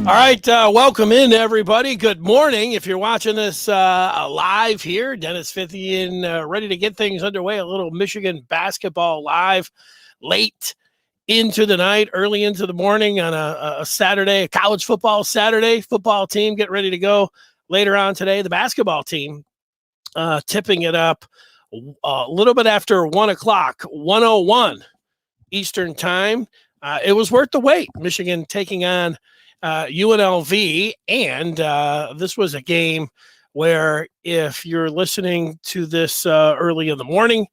All right, welcome in, everybody. Good morning. If you're watching this live here, Dennis Fithian ready to get things underway. A little Michigan basketball live late into the night, early into the morning on a Saturday, a college football Saturday. Football team get ready to go later on today. The basketball team tipping it up a little bit after 1 o'clock, 1:01 Eastern time. It was worth the wait. Michigan taking on UNLV, and this was a game where if you're listening to this early in the morning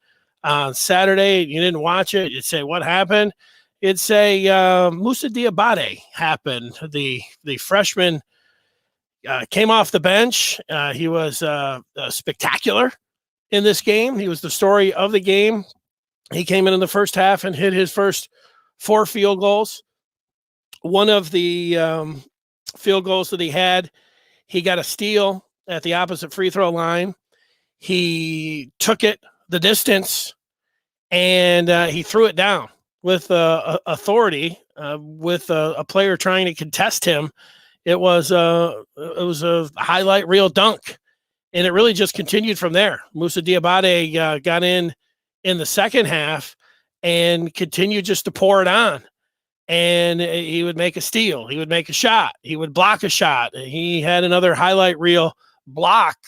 on Saturday and you didn't watch it, you'd say, what happened? It'd say Moussa Diabate happened. The freshman came off the bench. He was spectacular in this game. He was the story of the game. He came in the first half and hit his first 4 field goals. One of the field goals that he had, he got a steal at the opposite free throw line. He took it the distance, and he threw it down with authority, with a player trying to contest him. It was a highlight reel dunk, and it really just continued from there. Moussa Diabate got in the second half and continued just to pour it on. And he would make a steal. He would make a shot. He would block a shot. He had another highlight reel block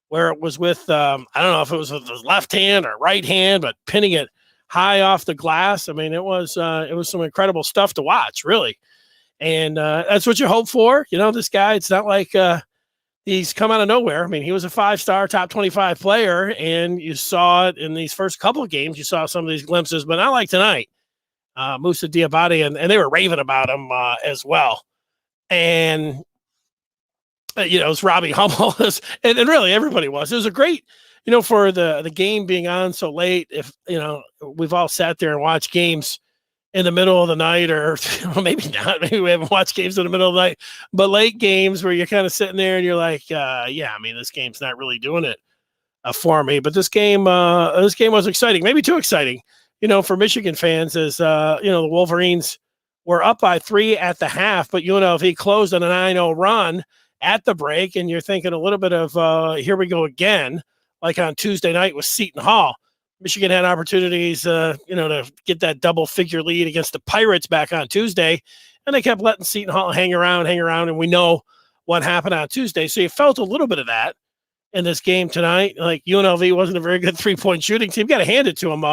where it was with, I don't know if it was with his left hand or right hand, but pinning it high off the glass. I mean, it was some incredible stuff to watch, really. And that's what you hope for. You know, this guy, it's not like he's come out of nowhere. I mean, he was a 5-star, top 25 player, and you saw it in these first couple of games. You saw some of these glimpses, but not like tonight. Moussa Diabate, and they were raving about him as well. And, it was Robbie Hummel, and really everybody was. It was a great, for the game being on so late. If, we've all sat there and watched games in the middle of the night, or maybe not. Maybe we haven't watched games in the middle of the night, but late games where you're kind of sitting there and you're like, this game's not really doing it for me. But this game was exciting, maybe too exciting. For Michigan fans, as the Wolverines were up by 3 at the half, but UNLV closed on a 9-0 run at the break, and you're thinking a little bit of here we go again, like on Tuesday night with Seton Hall. Michigan had opportunities, to get that double-figure lead against the Pirates back on Tuesday, and they kept letting Seton Hall hang around, and we know what happened on Tuesday. So you felt a little bit of that in this game tonight. Like, UNLV wasn't a very good 3-point shooting team. Got to hand it to them.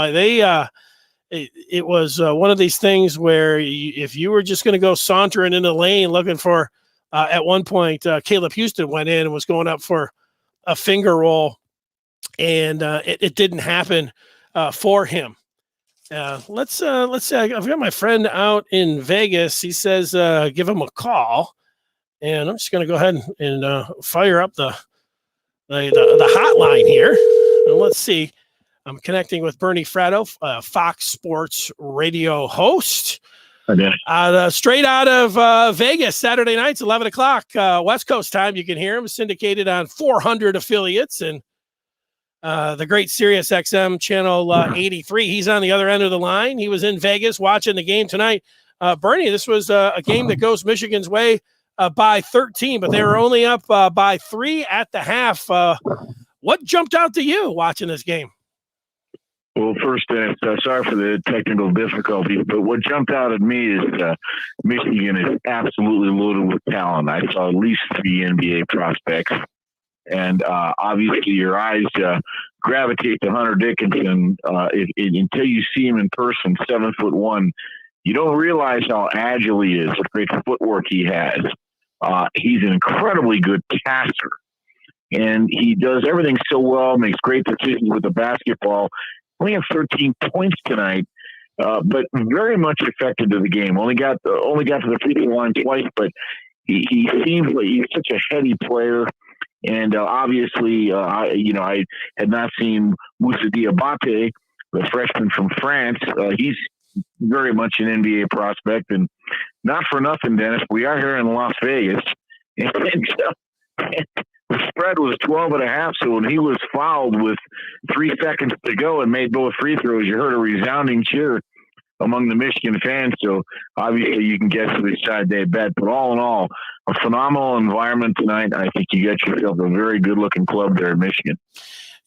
It was one of these things where if you were just going to go sauntering in the lane looking for, at one point, Caleb Houston went in and was going up for a finger roll, and it didn't happen for him. Let's see. I've got my friend out in Vegas. He says give him a call, and I'm just going to go ahead and fire up the hotline here. And let's see. I'm connecting with Bernie Frato, Fox Sports radio host. Straight out of Vegas, Saturday nights, 11 o'clock West Coast time. You can hear him syndicated on 400 affiliates and the great Sirius XM channel 83. He's on the other end of the line. He was in Vegas watching the game tonight. Bernie, this was a game that goes Michigan's way by 13, but they were only up by 3 at the half. What jumped out to you watching this game? Well, first, sorry for the technical difficulties, but what jumped out at me is Michigan is absolutely loaded with talent. I saw at least 3 NBA prospects, and obviously your eyes gravitate to Hunter Dickinson until you see him in person, 7'1". You don't realize how agile he is, what great footwork he has. He's an incredibly good passer, and he does everything so well, makes great decisions with the basketball. Only have 13 points tonight, but very much affected to the game. Only got to the free throw line twice, but he seems like he's such a heady player. And obviously, I had not seen Moussa Diabate, the freshman from France. He's very much an NBA prospect, and not for nothing, Dennis. We are here in Las Vegas, and the spread was 12.5. So when he was fouled with 3 seconds to go and made both free throws, you heard a resounding cheer among the Michigan fans. So obviously you can guess which side they bet. But all in all, a phenomenal environment tonight. I think you got yourself a very good-looking club there in Michigan.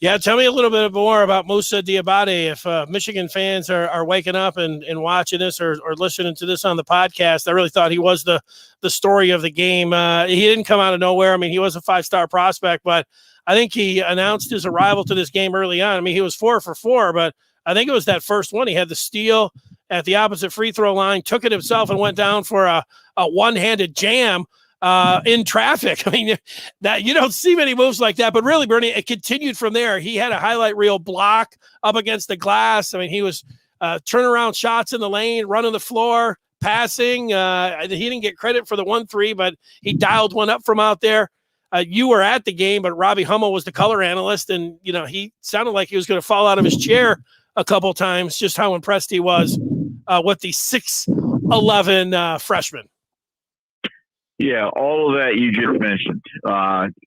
Yeah, tell me a little bit more about Moussa Diabate. If Michigan fans are waking up and watching this or listening to this on the podcast, I really thought he was the story of the game. He didn't come out of nowhere. I mean, he was a 5-star prospect, but I think he announced his arrival to this game early on. I mean, he was 4 for 4, but I think it was that first one. He had the steal at the opposite free throw line, took it himself, and went down for a one-handed jam in traffic. I mean, that you don't see many moves like that, but really, Bernie, it continued from there. He had a highlight reel block up against the glass. I mean, he was turnaround shots in the lane, running the floor, passing. He didn't get credit for the 1-3, but he dialed one up from out there. You were at the game, but Robbie Hummel was the color analyst, and he sounded like he was going to fall out of his chair a couple times. Just how impressed he was with the 6'11" freshman. Yeah, all of that you just mentioned.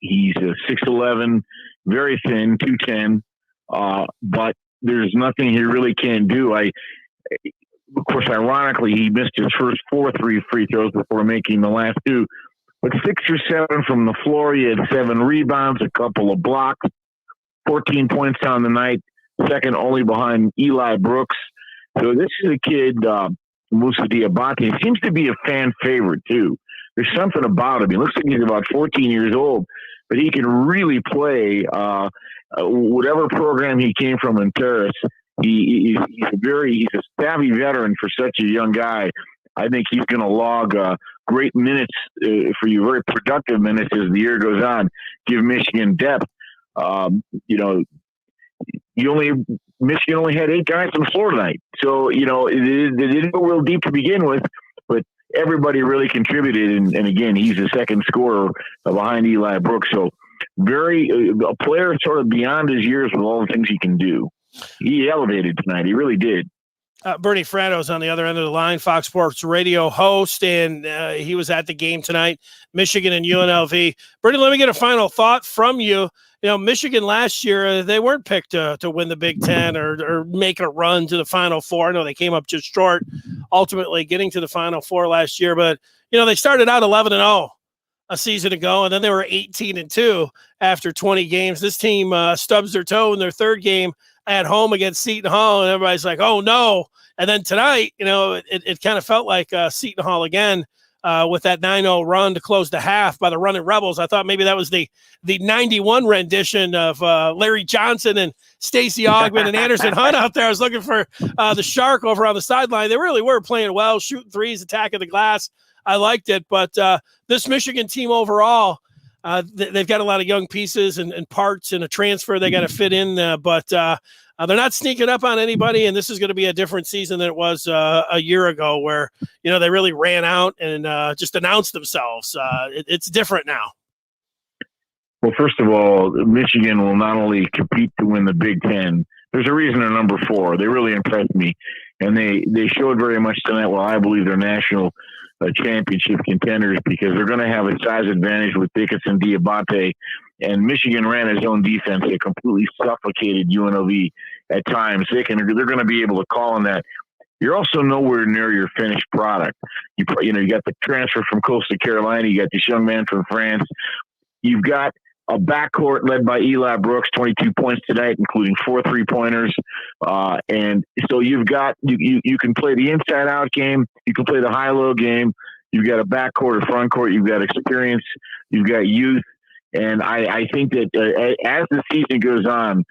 He's a 6'11", very thin, 210, but there's nothing he really can't do. Of course, ironically, he missed his first 4 free throws before making the last 2. But 6 or 7 from the floor. He had 7 rebounds, a couple of blocks, 14 points on the night, second only behind Eli Brooks. So this is a kid, Moussa Diabate. He seems to be a fan favorite, too. There's something about him. He looks like he's about 14 years old, but he can really play whatever program he came from in Paris. He's a savvy veteran for such a young guy. I think he's going to log great minutes for you, very productive minutes as the year goes on. Give Michigan depth. Michigan only had 8 guys on the floor tonight, so they didn't go real deep to begin with, but everybody really contributed, and again, he's the second scorer behind Eli Brooks. So a player sort of beyond his years with all the things he can do. He elevated tonight. He really did. Bernie Frato is on the other end of the line, Fox Sports radio host, and he was at the game tonight, Michigan and UNLV. Bernie, let me get a final thought from you. Michigan last year, they weren't picked to win the Big Ten or make a run to the Final Four. I know they came up just short, ultimately getting to the Final Four last year. But, they started out 11-0 a season ago, and then they were 18-2 after 20 games. This team stubs their toe in their third game at home against Seton Hall, and everybody's like, oh, no. And then tonight, it kind of felt like Seton Hall again. With that 9-0 run to close the half by the Running Rebels. I thought maybe that was the 91 rendition of Larry Johnson and Stacey Augmon and Anderson Hunt out there. I was looking for the Shark over on the sideline. They really were playing well, shooting threes, attacking the glass. I liked it. But this Michigan team overall, they've got a lot of young pieces and parts and a transfer they got to fit in. But they're not sneaking up on anybody, and this is going to be a different season than it was a year ago where, they really ran out and just announced themselves. It's different now. Well, first of all, Michigan will not only compete to win the Big Ten, there's a reason they're number 4. They really impressed me, and they showed very much tonight, well, I believe they're national championship contenders because they're going to have a size advantage with Dickinson, Diabate, and Michigan ran its own defense. They completely suffocated UNLV at times. They're going to be able to call on that. You're also nowhere near your finished product. You got the transfer from Coastal Carolina. You got this young man from France. You've got a backcourt led by Eli Brooks, 22 points tonight, including 4 3-pointers. And so you've got you can play the inside-out game. You can play the high-low game. You've got a backcourt, a front court. You've got experience. You've got youth. And I think that as the season goes on,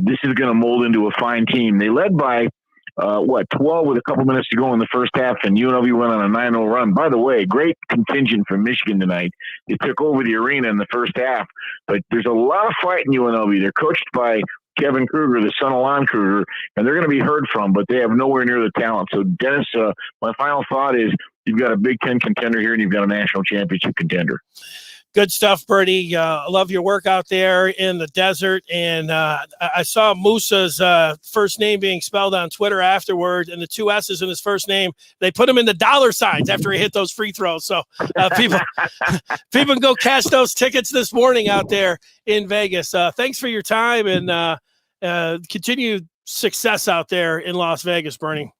this is going to mold into a fine team. They led by 12 with a couple minutes to go in the first half, and UNLV went on a 9-0 run. By the way, great contingent from Michigan tonight. They took over the arena in the first half, but there's a lot of fight in UNLV. They're coached by Kevin Kruger, the son of Lon Kruger, and they're going to be heard from, but they have nowhere near the talent. So, Dennis, my final thought is you've got a Big Ten contender here, and you've got a national championship contender. Good stuff, Bernie. I love your work out there in the desert. And I saw Moussa's first name being spelled on Twitter afterward, and the 2 S's in his first name, they put him in the dollar signs after he hit those free throws. So people can go cash those tickets this morning out there in Vegas. Thanks for your time, and continued success out there in Las Vegas, Bernie.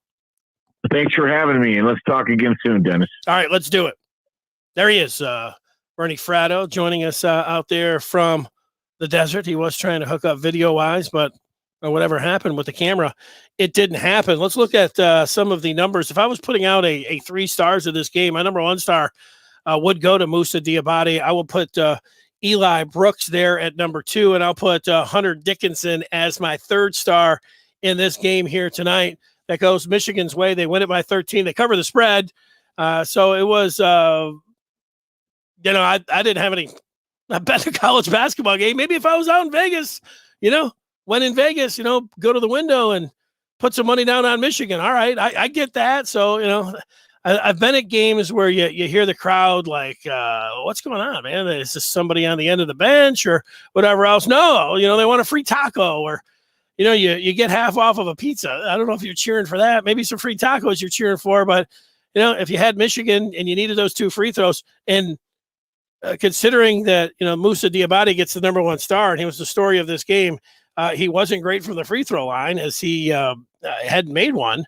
Thanks for having me, and let's talk again soon, Dennis. All right, let's do it. There he is, Bernie Frato, joining us out there from the desert. He was trying to hook up video-wise, but whatever happened with the camera, it didn't happen. Let's look at some of the numbers. If I was putting out a 3 stars of this game, my number 1 star would go to Moussa Diabate. I will put Eli Brooks there at number 2, and I'll put Hunter Dickinson as my 3rd star in this game here tonight. That goes Michigan's way. They win it by 13. They cover the spread. So it was, I didn't have I bet a college basketball game. Maybe if I was out in Vegas, went in Vegas, go to the window and put some money down on Michigan. All right. I get that. So, I've been at games where you hear the crowd like, what's going on, man? Is this somebody on the end of the bench or whatever else? No, they want a free taco or, you get half off of a pizza. I don't know if you're cheering for that. Maybe some free tacos you're cheering for, but if you had Michigan and you needed those 2 free throws, and considering that, Moussa Diabate gets the number 1 star and he was the story of this game, he wasn't great from the free throw line as he hadn't made one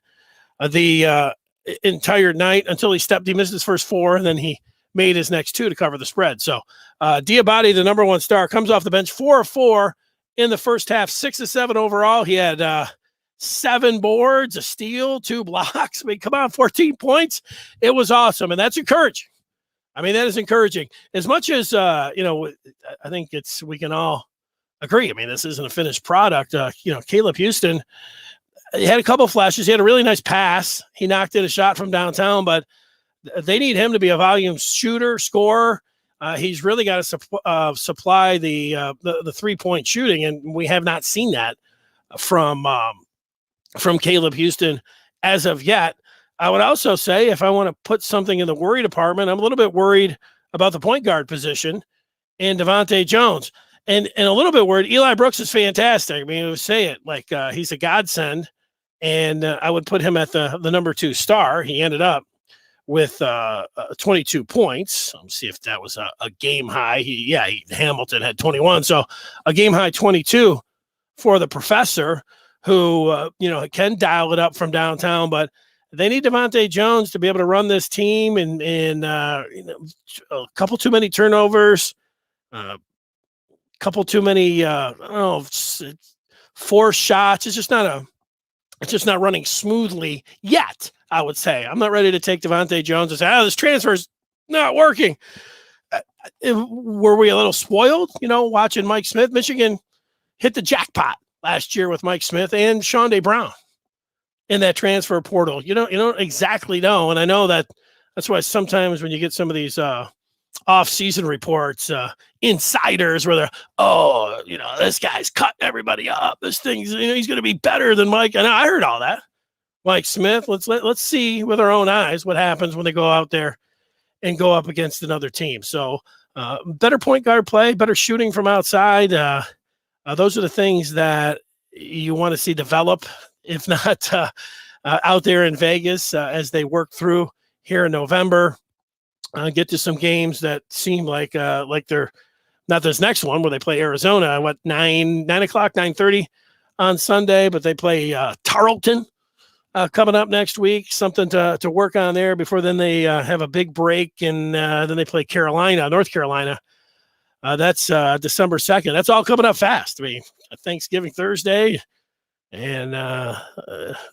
the entire night until he missed his first 4, and then he made his next 2 to cover the spread. So Diabate, the number 1 star, comes off the bench 4 of 4 in the first half, 6 of 7 overall. He had 7 boards, a steal, 2 blocks. I mean, come on, 14 points. It was awesome, and that's encouraging. I mean, that is encouraging. As much as, I think we can all agree. I mean, this isn't a finished product. Caleb Houston, he had a couple flashes. He had a really nice pass. He knocked in a shot from downtown, but they need him to be a volume shooter, scorer. He's really got to supply the 3-point shooting, and we have not seen that from Caleb Houston as of yet. I would also say, if I want to put something in the worry department, I'm a little bit worried about the point guard position and Devontae Jones, and a little bit worried. Eli Brooks is fantastic. I mean, I would say it like he's a godsend, and I would put him at the number 2 star. He ended up with 22 points. Let's see if that was a game high. Hamilton had 21. So a game high 22 for the professor who, can dial it up from downtown, but they need Devontae Jones to be able to run this team and a couple too many turnovers, couple too many, forced shots. It's just not running smoothly yet, I would say. I'm not ready to take Devontae Jones and say, this transfer is not working. Were we a little spoiled, watching Mike Smith? Michigan hit the jackpot last year with Mike Smith and Shondae Brown in that transfer portal. You don't exactly know. And I know that's why sometimes when you get some of these off-season reports, insiders where they're, this guy's cutting everybody up. This thing's, he's going to be better than Mike. And I heard all that. Mike Smith, let's see with our own eyes what happens when they go out there and go up against another team. So better point guard play, better shooting from outside. Those are the things that you want to see develop, if not out there in Vegas as they work through here in November. Get to some games that seem like they're not this next one where they play Arizona, 9:30 on Sunday, but they play Tarleton coming up next week, something to work on there before then they have a big break, and then they play North Carolina. That's December 2nd. That's all coming up fast. I mean, Thanksgiving Thursday, and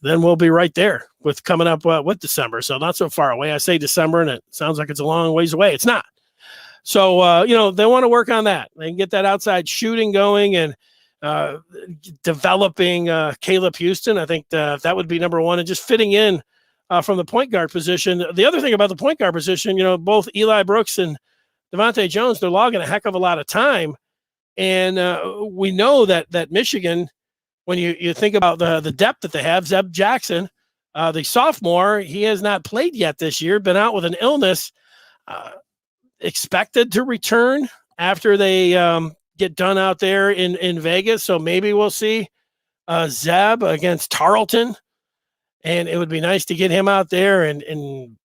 then we'll be right there with coming up with December. So not so far away. I say December, and it sounds like it's a long ways away. It's not. So, they want to work on that. They can get that outside shooting going and developing Caleb Houston. I think that would be number 1, and just fitting in from the point guard position. The other thing about the point guard position, both Eli Brooks and Devontae Jones, they're logging a heck of a lot of time. And we know that Michigan, when you think about the depth that they have, Zeb Jackson, the sophomore, he has not played yet this year, been out with an illness, expected to return after they get done out there in Vegas. So maybe we'll see Zeb against Tarleton, and it would be nice to get him out there and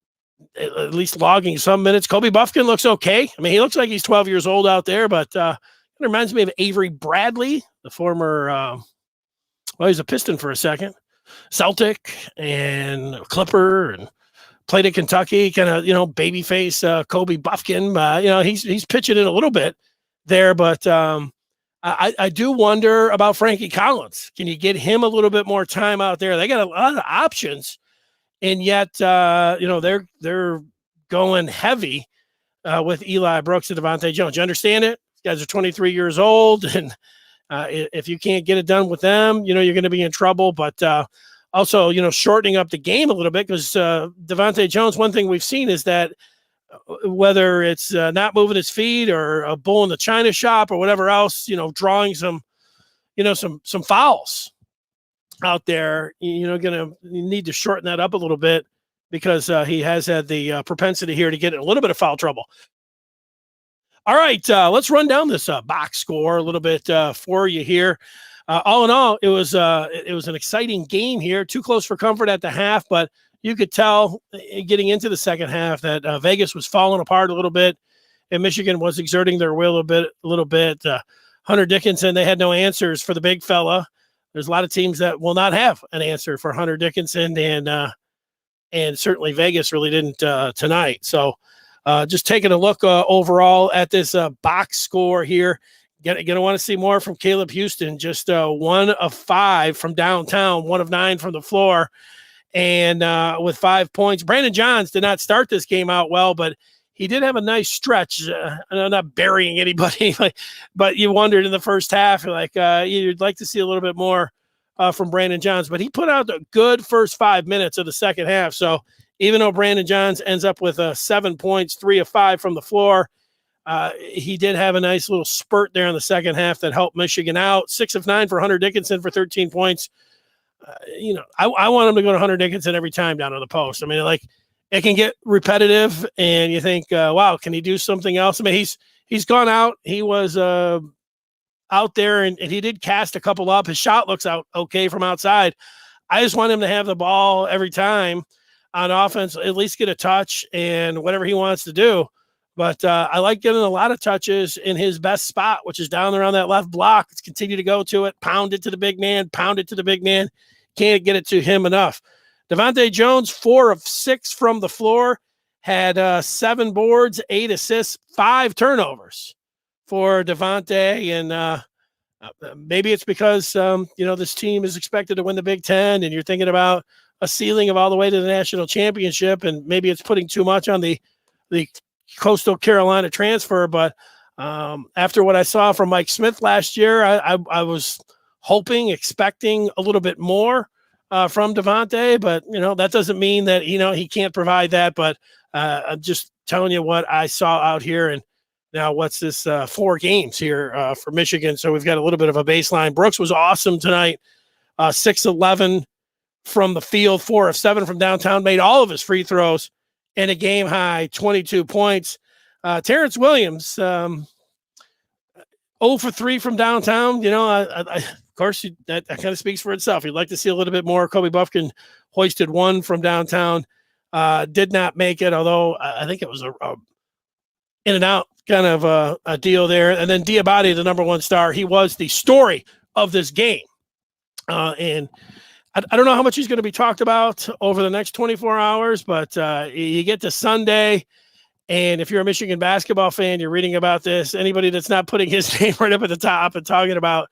at least logging some minutes. Kobe Buffkin looks okay. I mean, he looks like he's 12 years old out there, but it reminds me of Avery Bradley, the former, he's a Piston for a second. Celtic and Clipper and played at Kentucky, kind of, babyface Kobe Buffkin. He's pitching in a little bit there, but I do wonder about Frankie Collins. Can you get him a little bit more time out there? They got a lot of options, and yet, they're going heavy with Eli Brooks and Devontae Jones. You understand it? These guys are 23 years old, and if you can't get it done with them, you're going to be in trouble. But also, shortening up the game a little bit, because Devontae Jones, one thing we've seen is that whether it's not moving his feet or a bull in the china shop or whatever else, drawing some fouls out there, you need to shorten that up a little bit, because he has had the propensity here to get in a little bit of foul trouble. All right, let's run down this box score a little bit for you here. All in all, it was an exciting game here. Too close for comfort at the half, but you could tell getting into the second half that Vegas was falling apart a little bit, and Michigan was exerting their will a little bit. Hunter Dickinson, they had no answers for the big fella. There's a lot of teams that will not have an answer for Hunter Dickinson, and certainly Vegas really didn't tonight. So just taking a look overall at this box score here. Going to want to see more from Caleb Houston. Just 1 of 5 from downtown, 1 of 9 from the floor, and with 5 points. Brandon Johns did not start this game out well, but he did have a nice stretch. I'm not burying anybody, but you wondered in the first half, you'd like to see a little bit more from Brandon Johns. But he put out a good first 5 minutes of the second half. So even though Brandon Johns ends up with 7 points, 3 of 5 from the floor, he did have a nice little spurt there in the second half that helped Michigan out. 6 of 9 for Hunter Dickinson for 13 points. I want him to go to Hunter Dickinson every time down to the post. I mean, it can get repetitive, and you think, wow, can he do something else? I mean, he's gone out. He was out there, and he did cast a couple up. His shot looks out okay from outside. I just want him to have the ball every time on offense, at least get a touch and whatever he wants to do. But I like getting a lot of touches in his best spot, which is down there on that left block. Let's continue to go to it, pound it to the big man, Can't get it to him enough. Devontae Jones, 4 of 6 from the floor, had 7 boards, 8 assists, 5 turnovers for Devontae. And maybe it's because, this team is expected to win the Big Ten, and you're thinking about a ceiling of all the way to the national championship, and maybe it's putting too much on the Coastal Carolina transfer. But after what I saw from Mike Smith last year, I was expecting a little bit more from Devontae, but that doesn't mean that he can't provide that. But I'm just telling you what I saw out here. And now what's this 4 games here for Michigan? So we've got a little bit of a baseline. Brooks was awesome tonight. 6-11 from the field, 4 of 7 from downtown, made all of his free throws, and a game high 22 points. Terrence Williams, 0 for 3 from downtown. Of course, that kind of speaks for itself. You'd like to see a little bit more. Kobe Buffkin hoisted 1 from downtown, did not make it, although I think it was a in and out kind of a deal there. And then Diabate, the number 1 star, he was the story of this game. And I don't know how much he's going to be talked about over the next 24 hours, but you get to Sunday, and if you're a Michigan basketball fan, you're reading about this. Anybody that's not putting his name right up at the top and talking about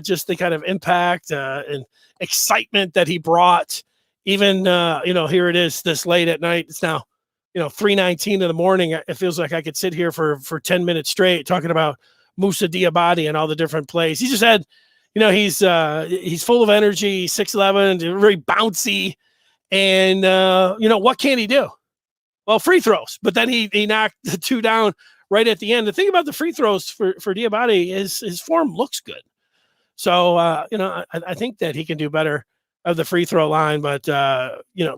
just the kind of impact and excitement that he brought, even, here it is this late at night. It's now, 3:19 in the morning. It feels like I could sit here for 10 minutes straight talking about Moussa Diabate and all the different plays. He just had, he's full of energy, 6'11", very bouncy. And, what can he do? Well, free throws. But then he knocked the 2 down right at the end. The thing about the free throws for Diabate is his form looks good. So, I think that he can do better of the free throw line. But,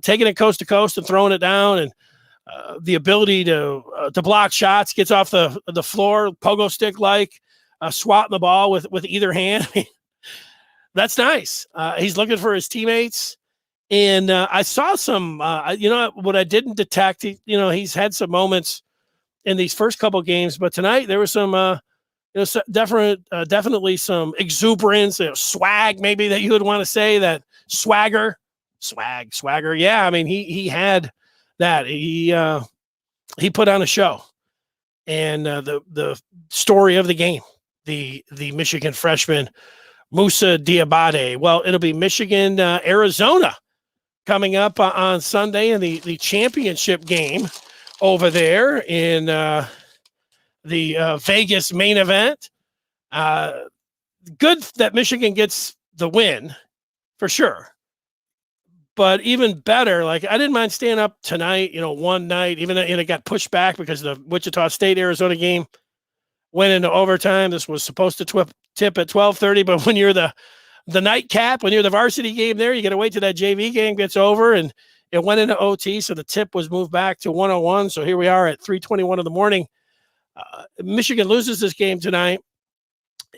taking it coast to coast and throwing it down, and the ability to block shots, gets off the floor, pogo stick-like, swatting the ball with either hand. That's nice. He's looking for his teammates. And I saw some, what I didn't detect, he's had some moments in these first couple games, but tonight there was some, definitely some exuberance, swag maybe that you would want to say, that swagger. Yeah, I mean, he had that. He put on a show. And the story of the game, the Michigan freshman, Musa Diabate. Well, it'll be Michigan, Arizona coming up on Sunday in the championship game over there in the Vegas main event. Good that Michigan gets the win for sure. But even better, like I didn't mind staying up tonight, one night, even though it got pushed back because the Wichita State Arizona game went into overtime. This was supposed to tip at 12:30, but when you're the nightcap, when you're the varsity game there, you got to wait till that JV game gets over, and it went into OT, so the tip was moved back to 1:01. So here we are at 3:21 in the morning. Michigan loses this game tonight.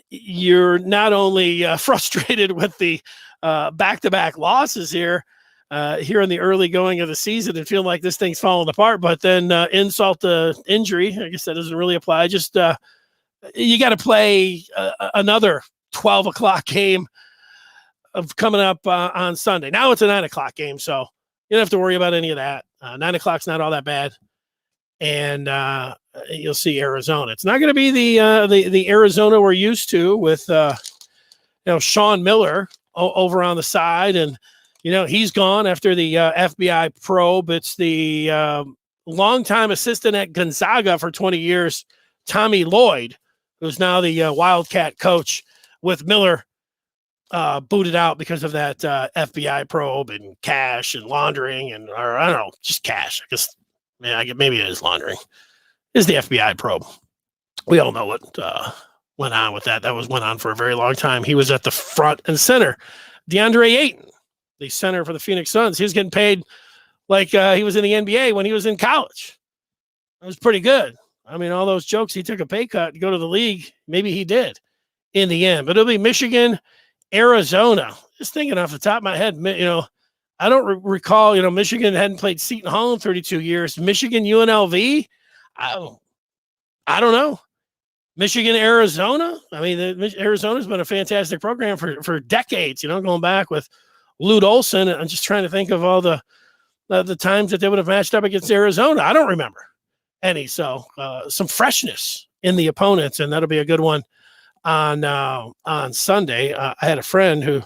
You're not only frustrated with the back-to-back losses here in the early going of the season and feel like this thing's falling apart, but then insult to injury. I guess that doesn't really apply. Just you got to play another 12 o'clock game of coming up on Sunday. Now it's a 9 o'clock game, so you don't have to worry about any of that. 9 o'clock's not all that bad. And you'll see Arizona. It's not going to be the Arizona we're used to with Sean Miller over on the side, and he's gone after the FBI probe. It's the longtime assistant at Gonzaga for 20 years, Tommy Lloyd, who's now the Wildcat coach, with Miller booted out because of that FBI probe and cash and laundering, or I don't know, just cash. I guess maybe it is laundering. Is the FBI probe. We all know what went on with that. That went on for a very long time. He was at the front and center. DeAndre Ayton, the center for the Phoenix Suns, he was getting paid like he was in the NBA when he was in college. It was pretty good. I mean, all those jokes, he took a pay cut to go to the league. Maybe he did in the end. But it'll be Michigan, Arizona. Just thinking off the top of my head, I don't recall, Michigan hadn't played Seton Hall in 32 years. Michigan, UNLV, I don't know. Michigan, Arizona. I mean, Arizona's been a fantastic program for decades, going back with Lute Olson. I'm just trying to think of all the times that they would have matched up against Arizona. I don't remember any. So some freshness in the opponents, and that'll be a good one on Sunday. I had a friend who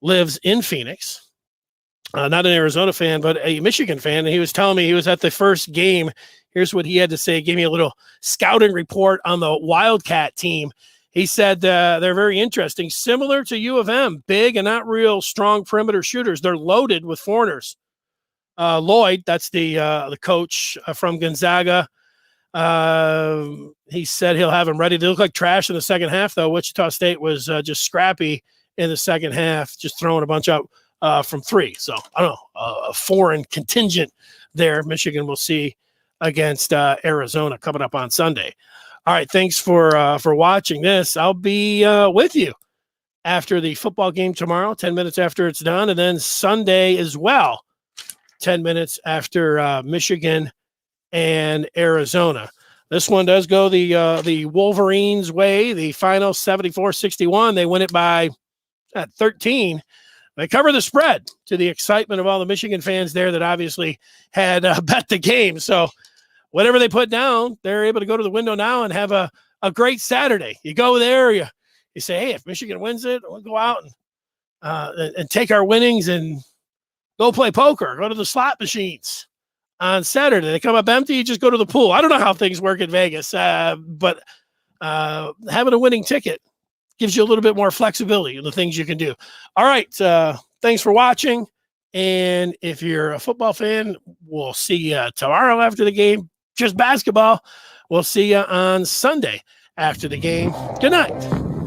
lives in Phoenix, not an Arizona fan, but a Michigan fan. And he was telling me he was at the first game. Here's what he had to say. Gave me a little scouting report on the Wildcat team. He said they're very interesting, similar to U of M, big and not real strong perimeter shooters. They're loaded with foreigners. Lloyd, that's the coach from Gonzaga. He said he'll have them ready. They look like trash in the second half, though. Wichita State was just scrappy in the second half, just throwing a bunch out from three. So I don't know, a foreign contingent there. Michigan will see against Arizona coming up on Sunday. All right, thanks for watching this. I'll be with you after the football game tomorrow, 10 minutes after it's done, and then Sunday as well, 10 minutes after Michigan and Arizona. This one does go the Wolverines' way. The final 74-61. They win it by 13. They cover the spread to the excitement of all the Michigan fans there that obviously had bet the game. So whatever they put down, they're able to go to the window now and have a great Saturday. You go there, you say, hey, if Michigan wins it, we'll go out and take our winnings and go play poker, go to the slot machines on Saturday. They come up empty, you just go to the pool. I don't know how things work in Vegas, but having a winning ticket gives you a little bit more flexibility in the things you can do. All right, thanks for watching. And if you're a football fan, we'll see you tomorrow after the game. Just basketball, we'll see you on Sunday after the game. Good night.